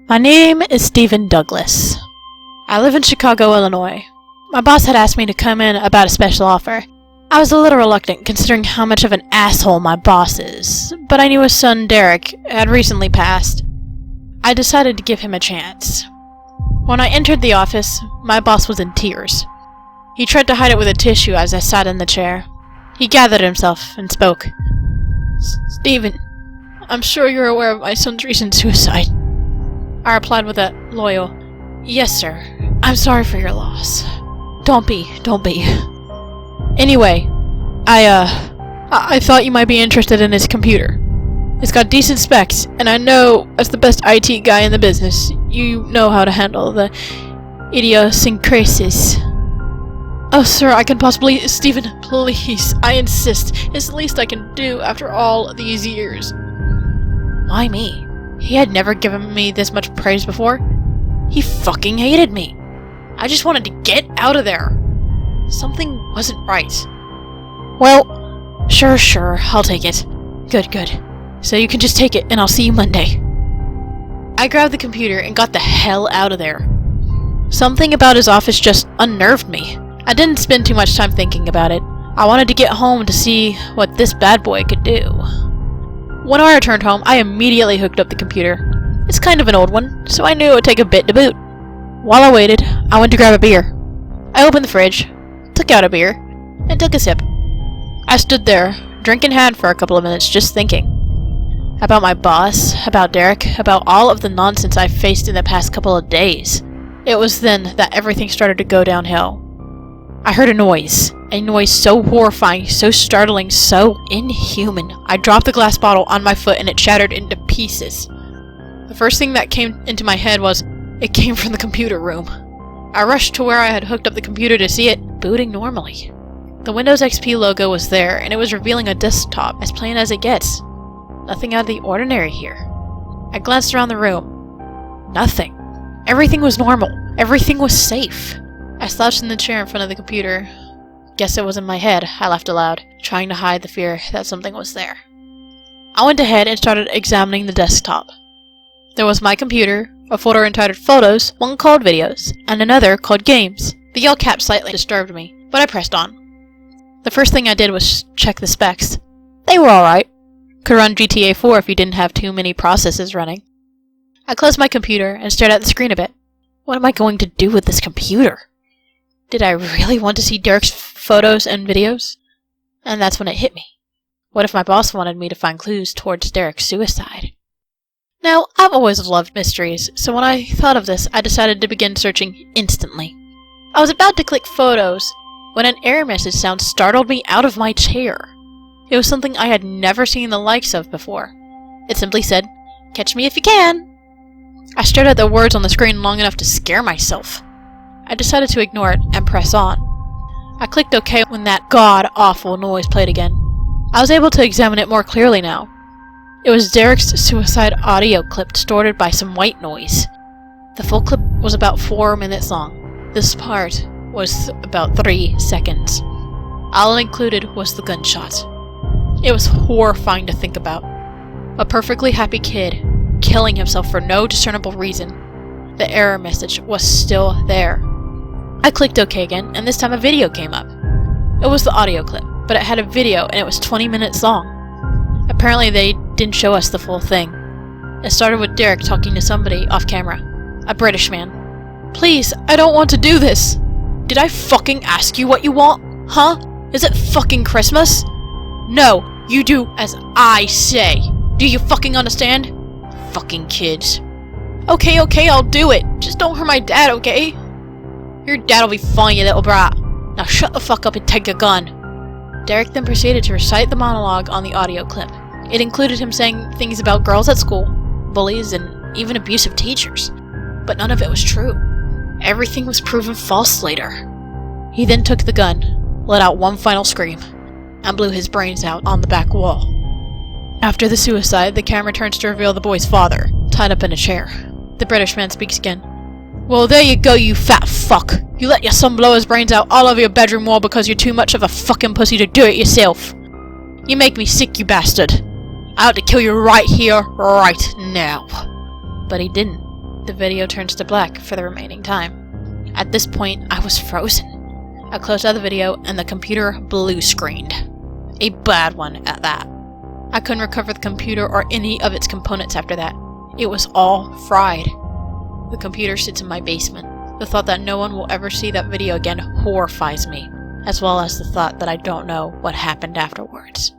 My name is Stephen Douglas. I live in Chicago, Illinois. My boss had asked me to come in about a special offer. I was a little reluctant considering how much of an asshole my boss is, but I knew his son Derek had recently passed. I decided to give him a chance. When I entered the office, my boss was in tears. He tried to hide it with a tissue as I sat in the chair. He gathered himself and spoke. "Stephen, I'm sure you're aware of my son's recent suicide." I replied with a loyal, "Yes, sir. I'm sorry for your loss." Don't be. Anyway, I thought you might be interested in his computer. It's got decent specs, and I know as the best IT guy in the business, you know how to handle the idiosyncrasies. Oh, sir, I can possibly... Stephen, please, I insist. It's the least I can do after all these years. Why me? He had never given me this much praise before. He fucking hated me. I just wanted to get out of there. Something wasn't right. Well, sure, I'll take it. Good. So you can just take it, and I'll see you Monday. I grabbed the computer and got the hell out of there. Something about his office just unnerved me. I didn't spend too much time thinking about it. I wanted to get home to see what this bad boy could do. When I returned home, I immediately hooked up the computer. It's kind of an old one, so I knew it would take a bit to boot. While I waited, I went to grab a beer. I opened the fridge, took out a beer, and took a sip. I stood there, drink in hand for a couple of minutes, just thinking. About my boss, about Derek, about all of the nonsense I faced in the past couple of days. It was then that everything started to go downhill. I heard a noise so horrifying, so startling, so inhuman. I dropped the glass bottle on my foot and it shattered into pieces. The first thing that came into my head was, it came from the computer room. I rushed to where I had hooked up the computer to see it booting normally. The Windows XP logo was there, and it was revealing a desktop as plain as it gets. Nothing out of the ordinary here. I glanced around the room. Nothing. Everything was normal. Everything was safe. I slouched in the chair in front of the computer. Guess it was in my head, I laughed aloud, trying to hide the fear that something was there. I went ahead and started examining the desktop. There was my computer, a folder entitled Photos, one called Videos, and another called Games. The yellow cap slightly disturbed me, but I pressed on. The first thing I did was check the specs. They were alright. Could run GTA 4 if you didn't have too many processes running. I closed my computer and stared at the screen a bit. What am I going to do with this computer? Did I really want to see Derek's photos and videos? And that's when it hit me. What if my boss wanted me to find clues towards Derek's suicide? Now, I've always loved mysteries, so when I thought of this, I decided to begin searching instantly. I was about to click Photos when an error message sound startled me out of my chair. It was something I had never seen the likes of before. It simply said, "Catch me if you can." I stared at the words on the screen long enough to scare myself. I decided to ignore it and press on. I clicked OK when that god-awful noise played again. I was able to examine it more clearly now. It was Derek's suicide audio clip distorted by some white noise. The full clip was about 4 minutes long. This part was about 3 seconds. All included was the gunshot. It was horrifying to think about. A perfectly happy kid killing himself for no discernible reason. The error message was still there. I clicked OK again, and this time a video came up. It was the audio clip, but it had a video and it was 20 minutes long. Apparently they didn't show us the full thing. It started with Derek talking to somebody off camera. A British man. "Please, I don't want to do this." Did I fucking ask you what you want? Huh? Is it fucking Christmas? No, you do as I say. Do you fucking understand? Fucking kids. Okay, I'll do it. Just don't hurt my dad, okay? Your dad'll be fine, you little brat. Now shut the fuck up and take your gun. Derek then proceeded to recite the monologue on the audio clip. It included him saying things about girls at school, bullies, and even abusive teachers. But none of it was true. Everything was proven false later. He then took the gun, let out one final scream, and blew his brains out on the back wall. After the suicide, the camera turns to reveal the boy's father, tied up in a chair. The British man speaks again. "Well, there you go, you fat fuck. You let your son blow his brains out all over your bedroom wall because you're too much of a fucking pussy to do it yourself. You make me sick, you bastard. I ought to kill you right here, right now." But he didn't. The video turns to black for the remaining time. At this point, I was frozen. I closed out the video and the computer blue screened. A bad one at that. I couldn't recover the computer or any of its components after that. It was all fried. The computer sits in my basement. The thought that no one will ever see that video again horrifies me, as well as the thought that I don't know what happened afterwards.